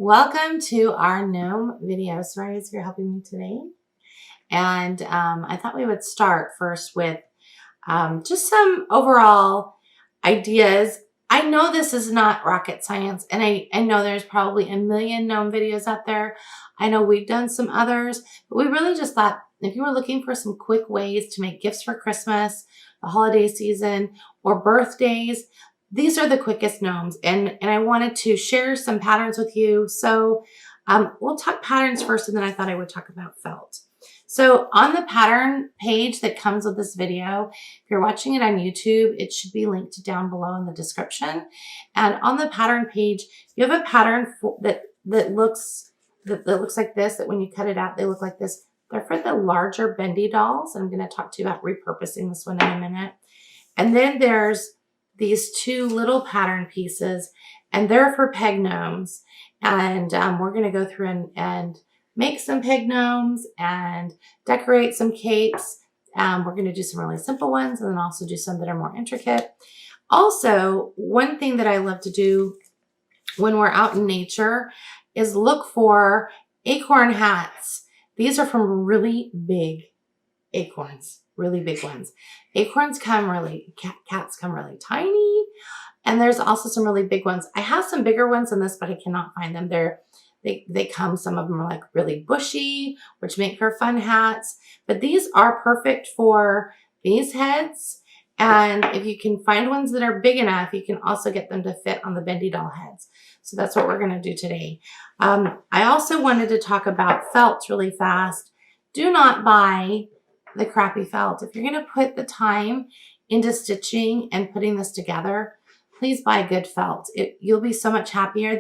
Welcome to our gnome video. Sorry for helping me today. And I thought we would start first with just some overall ideas. I know this is not rocket science, and I know there's probably a million gnome videos out there. I know we've done some others, but we really just thought if you were looking for some quick ways to make gifts for Christmas, the holiday season, or birthdays, these are the quickest gnomes, and I wanted to share some patterns with you. So we'll talk patterns first, and then I thought I would talk about felt. So on the pattern page that comes with this video, if you're watching it on YouTube, it should be linked down below in the description. And on the pattern page, you have a pattern that looks like this, that when you cut it out, they look like this. They're for the larger bendy dolls. I'm going to talk to you about repurposing this one in a minute. And then there's these two little pattern pieces, and they're for peg gnomes. And we're going to go through and make some peg gnomes and decorate some capes. We're going to do some really simple ones and then also do some that are more intricate. Also, one thing that I love to do when we're out in nature is look for acorn hats. These are from really big acorns, really big ones. Acorns come really, cats come really tiny, and there's also some really big ones. I have some bigger ones than this, but I cannot find them. They come, some of them are like really bushy, which make for fun hats, but these are perfect for these heads. And if you can find ones that are big enough, you can also get them to fit on the bendy doll heads. So that's what we're going to do today. I also wanted to talk about felt really fast. Do not buy the crappy felt. If you're going to put the time into stitching and putting this together, please buy good felt. You'll be so much happier.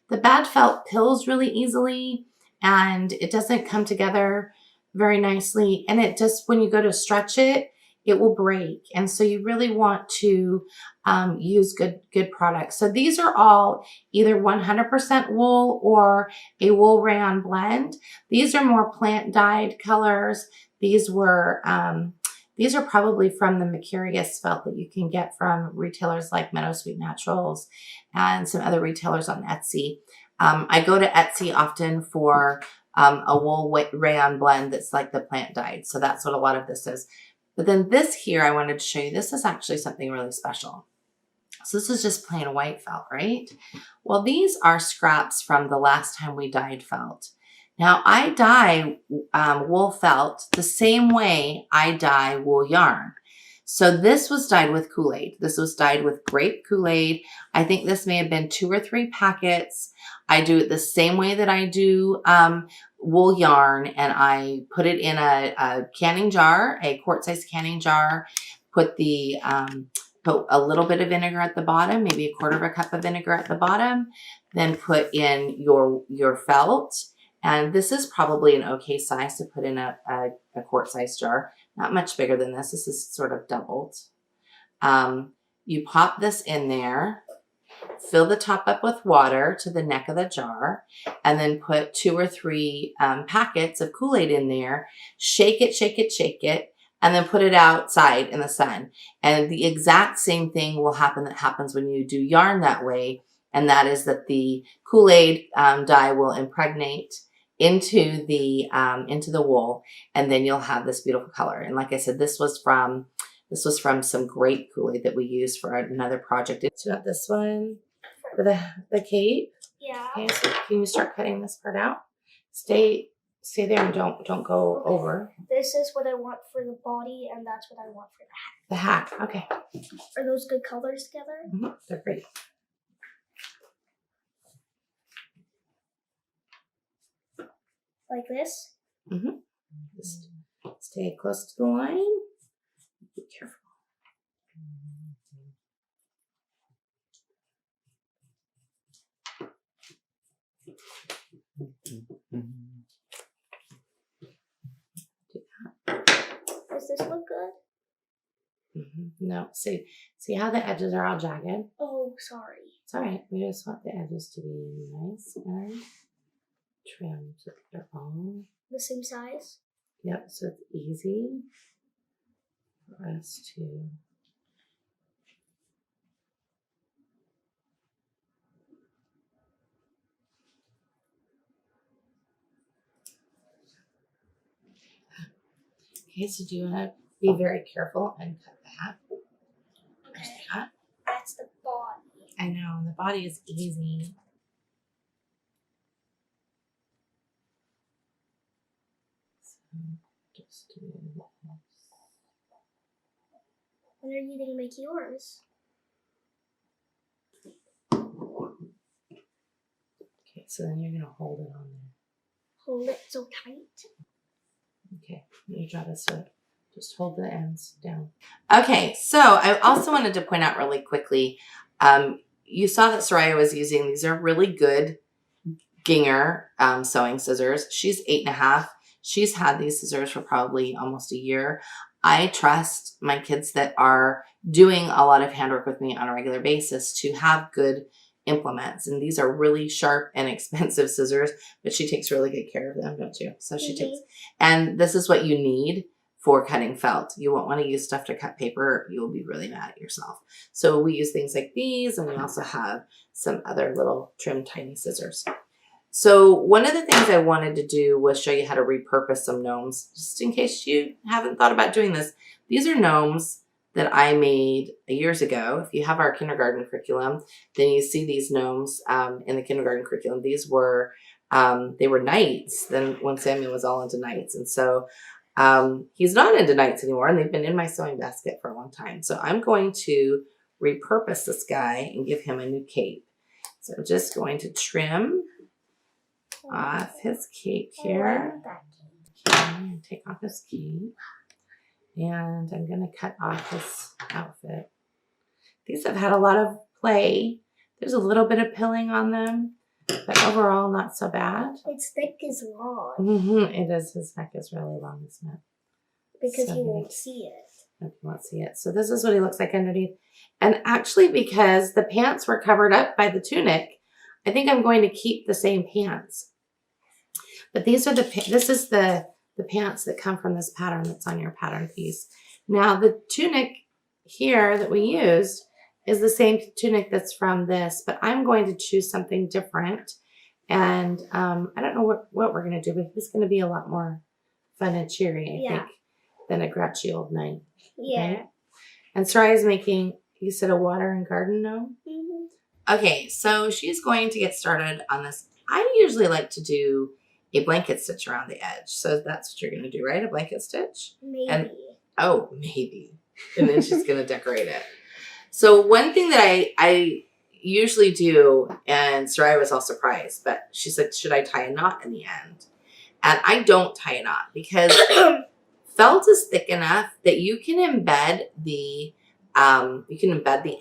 The bad felt pills really easily, and it doesn't come together very nicely. And it just, when you go to stretch it, it will break. And so you really want to use good products. So these are all either 100% wool or a wool rayon blend. These are more plant dyed colors. These are probably from the Mercurius felt that you can get from retailers like Meadowsweet Naturals and some other retailers on Etsy. I go to Etsy often for a wool rayon blend that's like the plant dyed. So that's what a lot of this is. But then this here, I wanted to show you, this is actually something really special. So this is just plain white felt, right? Well, these are scraps from the last time we dyed felt. Now, I dye wool felt the same way I dye wool yarn. So this was dyed with Kool-Aid. This was dyed with grape Kool-Aid. I think this may have been 2 or 3 packets. I do it the same way that I do wool yarn, and I put it in a canning jar, a quart-sized canning jar, put a little bit of vinegar at the bottom, maybe 1/4 cup of vinegar at the bottom, then put in your felt. And this is probably an okay size to put in a quart-sized jar. Not much bigger than this. This is sort of doubled. You pop this in there, fill the top up with water to the neck of the jar, and then put 2 or 3 packets of Kool-Aid in there. Shake it, shake it, shake it, and then put it outside in the sun. And the exact same thing will happen that happens when you do yarn that way, and that is that the Kool-Aid dye will impregnate into the wool, and then you'll have this beautiful color. And like I said, this was from some grape Kool-Aid that we used for another project. It's got this one for the cape. Yeah. Okay, so can you start cutting this part out? Stay there and don't go over. This is what I want for the body, and that's what I want for the hat. The hat, okay. Are those good colors together? Mm-hmm. They're great. Like this? Mm-hmm. Just stay close to the line. Be careful. Does this look good? Mm-hmm. No, see how the edges are all jagged? Oh, sorry. It's all right. We just want the edges to be nice and trimmed so that they're all the same size? Yep, so it's easy for us to Okay, so do you want to be very careful and cut that? There's that. That's the body. I know, and the body is easy. So just do this. When are you going to make yours? Okay, so then you're going to hold it on there. Hold it so tight. Okay, you draw this up. Just hold the ends down. Okay, so I also wanted to point out really quickly, you saw that Sariah was using, these are really good Ginger sewing scissors. She's 8.5. She's had these scissors for probably almost a year. I trust my kids that are doing a lot of handwork with me on a regular basis to have good implements. And these are really sharp and expensive scissors, but she takes really good care of them, don't you? So she takes, and this is what you need for cutting felt. You won't want to use stuff to cut paper. You'll be really mad at yourself. So we use things like these, and we also have some other little trim tiny scissors. So one of the things I wanted to do was show you how to repurpose some gnomes, just in case you haven't thought about doing this. These are gnomes that I made years ago. If you have our kindergarten curriculum, then you see these gnomes in the kindergarten curriculum. These were, they were knights then when Samuel was all into knights. And so he's not into knights anymore, and they've been in my sewing basket for a long time. So I'm going to repurpose this guy and give him a new cape. So I'm just going to trim off his cape here. Okay, take off his cape. And I'm going to cut off his outfit. These have had a lot of play. There's a little bit of pilling on them, but overall not so bad. Its neck is long. It is. His neck is really long, isn't it? Because So you won't see it. You won't see it. So this is what he looks like underneath. And actually, because the pants were covered up by the tunic, I think I'm going to keep the same pants. But these are this is the pants that come from this pattern that's on your pattern piece. Now the tunic here that we used is the same tunic that's from this, but I'm going to choose something different. And I don't know what we're going to do, but it's going to be a lot more fun and cheery, I think, than a grouchy old knight. Yeah. Right? And Sariah's making, you said, a water and garden gnome? Mm-hmm. Okay, so she's going to get started on this. I usually like to do a blanket stitch around the edge. So that's what you're going to do, right? A blanket stitch? Maybe. And, oh, maybe. And then she's going to decorate it. So one thing that I usually do, and Sariah was all surprised, but she said, should I tie a knot in the end? And I don't tie a knot because felt is thick enough that you can embed the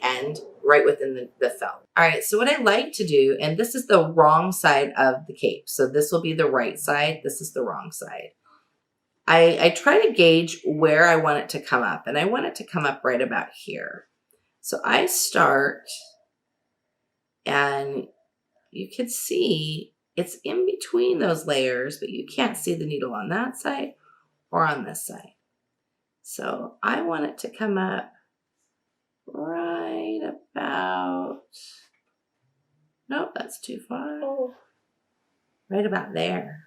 end right within the felt. All right, so what I like to do, and this is the wrong side of the cape. So this will be the right side. This is the wrong side. I try to gauge where I want it to come up, and I want it to come up right about here. So I start, and you can see it's in between those layers, but you can't see the needle on that side or on this side. So I want it to come up right about, nope, that's too far. Oh. Right about there.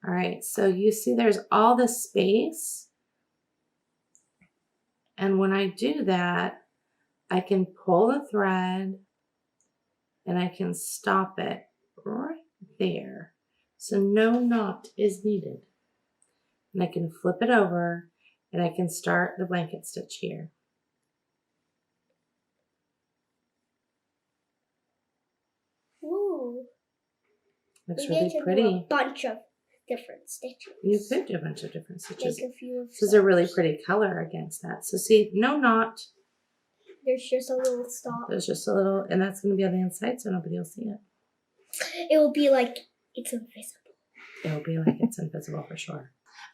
All right, so you see there's all this space. And when I do that, I can pull the thread and I can stop it right there. So no knot is needed. And I can flip it over and I can start the blanket stitch here. Ooh. Looks We really need to pretty. do a bunch of different stitches. You could do a bunch of different stitches. Make a few of This is a really pretty color against that. So see, no knot. There's just a little stop. There's just a little, and that's going to be on the inside so nobody will see it. It will be like it's invisible. It will be like it's invisible for sure.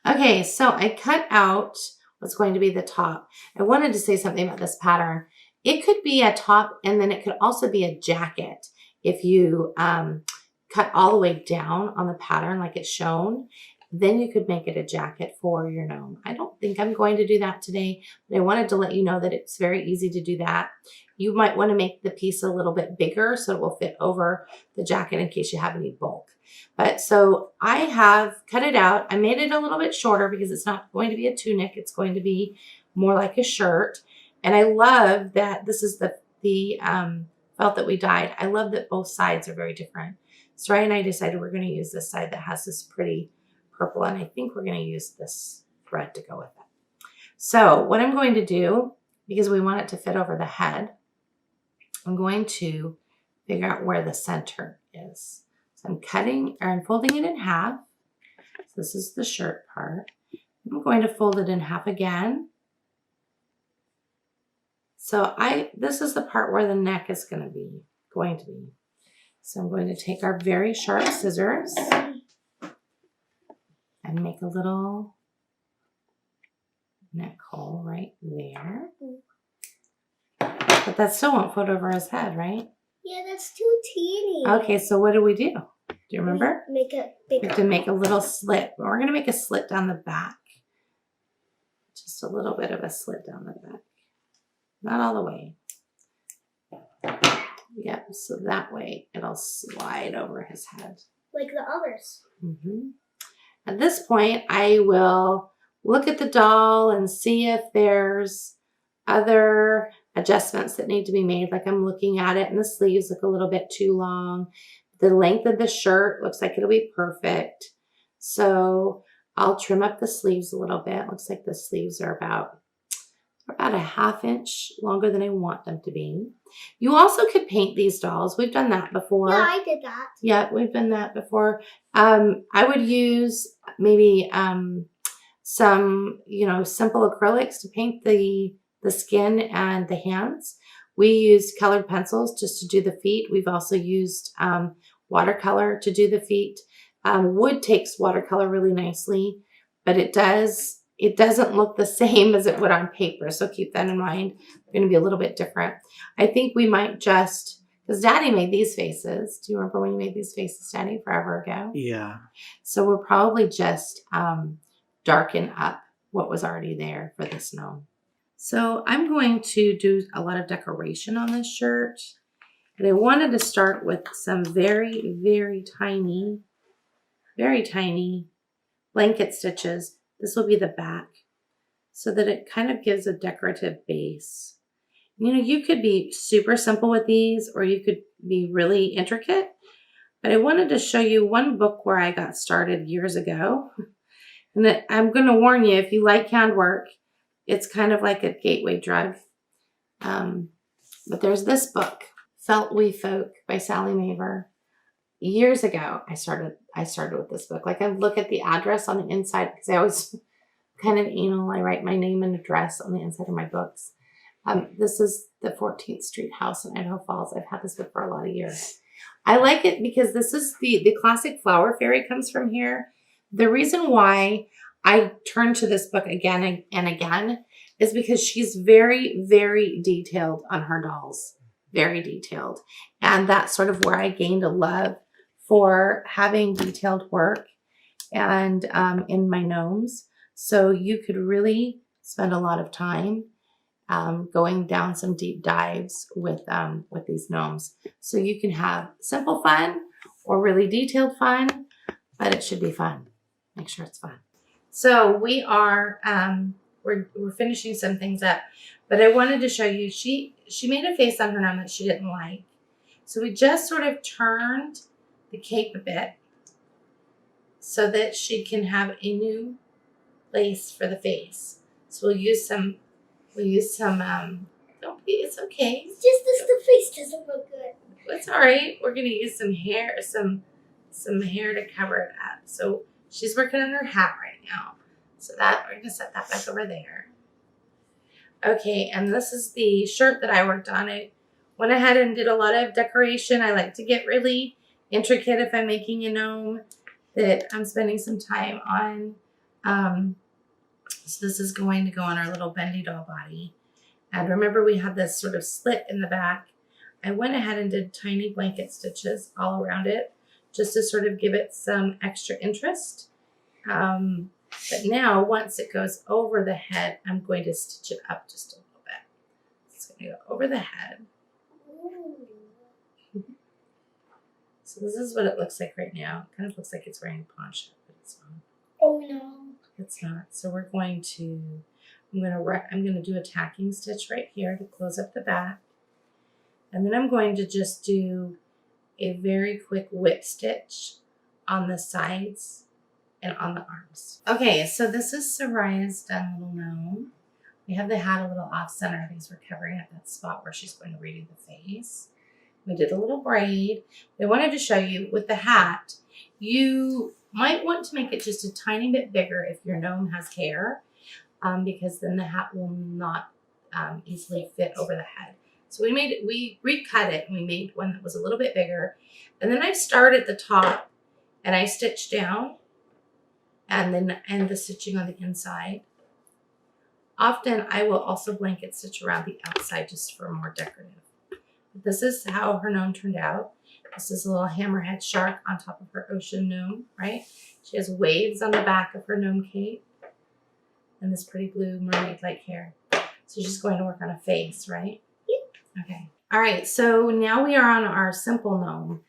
Okay, so I cut out what's going to be the top. I wanted to say something about this pattern. It could be a top, and then it could also be a jacket if you cut all the way down on the pattern like it's shown. Then you could make it a jacket for your gnome. I don't think I'm going to do that today, but I wanted to let you know that it's very easy to do that. You might want to make the piece a little bit bigger so it will fit over the jacket in case you have any bulk. But so I have cut it out. I made it a little bit shorter because it's not going to be a tunic. It's going to be more like a shirt. And I love that this is the felt that we dyed. I love that both sides are very different. Sariah and I decided we're going to use this side that has this pretty purple, and I think we're going to use this thread to go with it. So what I'm going to do, because we want it to fit over the head, I'm going to figure out where the center is. So I'm cutting or I'm folding it in half. So this is the shirt part. I'm going to fold it in half again. So this is the part where the neck is going to be. So I'm going to take our very sharp scissors and make a little neck hole right there. But that still won't fit over his head, right? Yeah, that's too teeny. Okay, so what do? Do you remember? Make it bigger. We have to make a little slit. We're going to make a slit down the back. Just a little bit of a slit down the back. Not all the way. Yep, so that way it'll slide over his head. Like the others. Mm-hmm. At this point, I will look at the doll and see if there's other adjustments that need to be made. Like I'm looking at it and the sleeves look a little bit too long. The length of the shirt looks like it'll be perfect. So I'll trim up the sleeves a little bit. Looks like the sleeves are about a ½ inch longer than I want them to be. You also could paint these dolls. We've done that before. Yeah, I did that. Yeah, we've done that before. I would use maybe some, simple acrylics to paint the skin and the hands. We use colored pencils just to do the feet. We've also used watercolor to do the feet. Wood takes watercolor really nicely, but it doesn't look the same as it would on paper. So keep that in mind. They're going to be a little bit different. I think we might because Daddy made these faces. Do you remember when you made these faces, Daddy, forever ago? Yeah. So we'll probably just darken up what was already there for this gnome. So I'm going to do a lot of decoration on this shirt. And I wanted to start with some very, very tiny blanket stitches. This will be the back so that it kind of gives a decorative base. You could be super simple with these or you could be really intricate, but I wanted to show you one book where I got started years ago. And I'm going to warn you, if you like handwork, it's kind of like a gateway drug. But there's this book, Felt We Folk by Sally Maver. Years ago, I started with this book. Like I look at the address on the inside because I always kind of anal. I write my name and address on the inside of my books. This is the 14th Street house in Idaho Falls. I've had this book for a lot of years. I like it because this is the classic flower fairy comes from here. The reason why I turn to this book again and again is because she's very, very detailed on her dolls. Very detailed. And that's sort of where I gained a love for having detailed work and in my gnomes. So you could really spend a lot of time going down some deep dives with these gnomes. So you can have simple fun or really detailed fun, but it should be fun. Make sure it's fun. So we are we're finishing some things up, but I wanted to show you she made a face on her gnome that she didn't like. So we just sort of turned the cape a bit so that she can have a new lace for the face. So we'll use some don't be, it's okay. It's just the face doesn't look good. It's all right. We're going to use some hair to cover it up. So she's working on her hat right now. So that we're going to set that back over there. Okay, and this is the shirt that I worked on. I went ahead and did a lot of decoration. I like to get really intricate if I'm making a gnome that I'm spending some time on. So this is going to go on our little bendy doll body. And remember we had this sort of slit in the back. I went ahead and did tiny blanket stitches all around it just to sort of give it some extra interest. But now, once it goes over the head, I'm going to stitch it up just a little bit. It's going to go over the head. So this is what it looks like right now. It kind of looks like it's wearing a poncho, but it's not. Oh no. It's not. So we're going to, I'm going to do a tacking stitch right here to close up the back. And then I'm going to just do a very quick whip stitch on the sides and on the arms. Okay, so this is Sariah's done little gnome. We have the hat a little off center. These were covering up that spot where she's going to redo the face. We did a little braid. I wanted to show you with the hat, you might want to make it just a tiny bit bigger if your gnome has hair, because then the hat will not easily fit over the head. So we recut it and we made one that was a little bit bigger. And then I started at the top and I stitched down and then end the stitching on the inside. Often I will also blanket stitch around the outside just for more decorative. But this is how her gnome turned out. This is a little hammerhead shark on top of her ocean gnome, right? She has waves on the back of her gnome cape and this pretty blue mermaid-like hair. So she's going to work on a face, right? Okay. All right. So now we are on our simple gnome.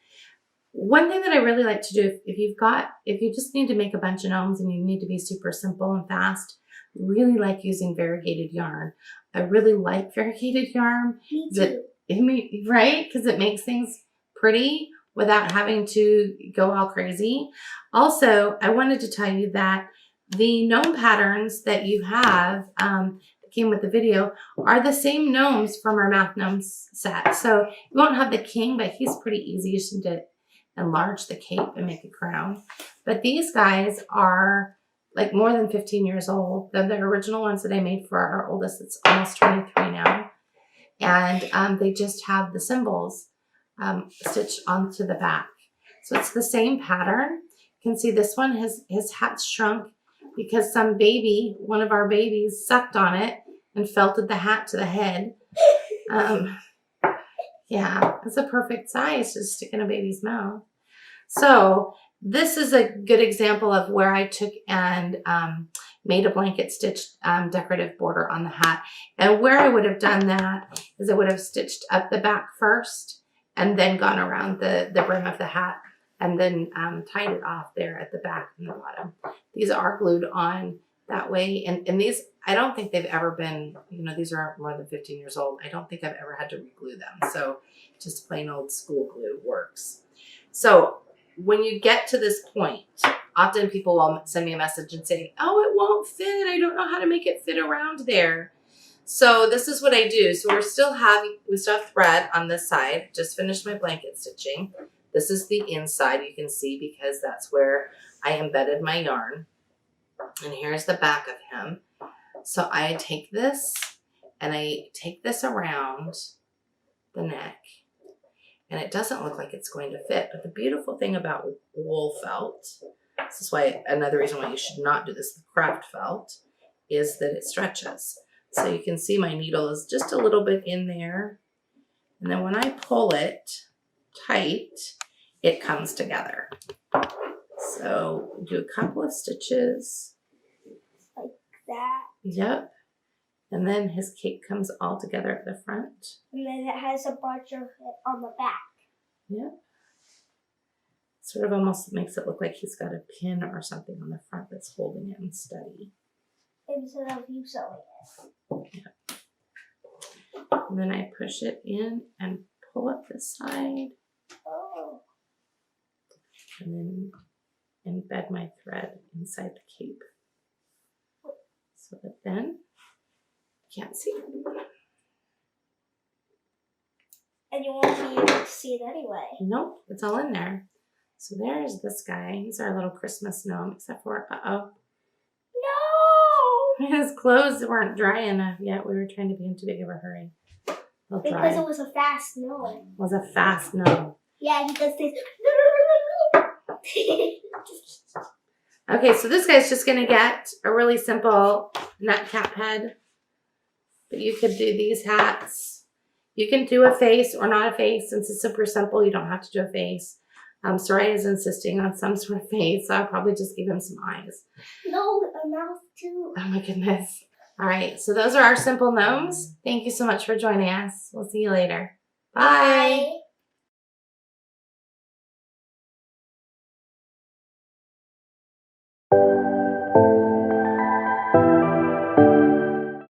One thing that I really like to do, if you just need to make a bunch of gnomes and you need to be super simple and fast, really like using variegated yarn. I really like variegated yarn. Me too. Right? Because it makes things pretty without having to go all crazy. Also, I wanted to tell you that the gnome patterns that you have, came with the video, are the same gnomes from our Math Gnomes set. So you won't have the king, but he's pretty easy. You just need to enlarge the cape and make a crown. But these guys are like more than 15 years old. They're the original ones that I made for our oldest. It's almost 23 now. And they just have the symbols stitched onto the back. So it's the same pattern. You can see this one, his hat's shrunk because some baby, one of our babies, sucked on it and felted the hat to the head. Yeah, it's a perfect size to stick in a baby's mouth. So this is a good example of where I took and made a blanket stitch decorative border on the hat. And where I would have done that is I would have stitched up the back first and then gone around the brim of the hat and then tied it off there at the back and the bottom. These are glued on that way. And these, I don't think they've ever been, these are more than 15 years old. I don't think I've ever had to re-glue them. So just plain old school glue works. So when you get to this point, often people will send me a message and say, oh, it won't fit. I don't know how to make it fit around there. So this is what I do. So we still have thread on this side. Just finished my blanket stitching. This is the inside, you can see, because that's where I embedded my yarn. And here's the back of him. So I take this and I take this around the neck. And it doesn't look like it's going to fit. But the beautiful thing about wool felt, this is why another reason why you should not do this with craft felt, is that it stretches. So you can see my needle is just a little bit in there. And then when I pull it tight, it comes together. So do a couple of stitches. Like that. Yep. And then his cape comes all together at the front. And then it has a bunch of it on the back. Yep. Sort of almost makes it look like he's got a pin or something on the front that's holding it in steady. Instead of you sewing it. Yep. And then I push it in and pull up the side. Oh. And then embed my thread inside the cape. So that then you can't see it. And you won't be able to see it anyway. Nope, it's all in there. So there's this guy. He's our little Christmas gnome, except for, No! his clothes weren't dry enough yet. We were trying to be in too big of a hurry. They'll dry. Because it was a fast gnome. It was a fast gnome. Yeah, he does this. Okay, so this guy's just going to get a really simple nut cap head. But you could do these hats. You can do a face or not a face. Since it's super simple, you don't have to do a face. Sariah is insisting on some sort of face, so I'll probably just give him some eyes. No, a mouth too. Oh my goodness. All right, so those are our simple gnomes. Thank you so much for joining us. We'll see you later. Bye. Bye.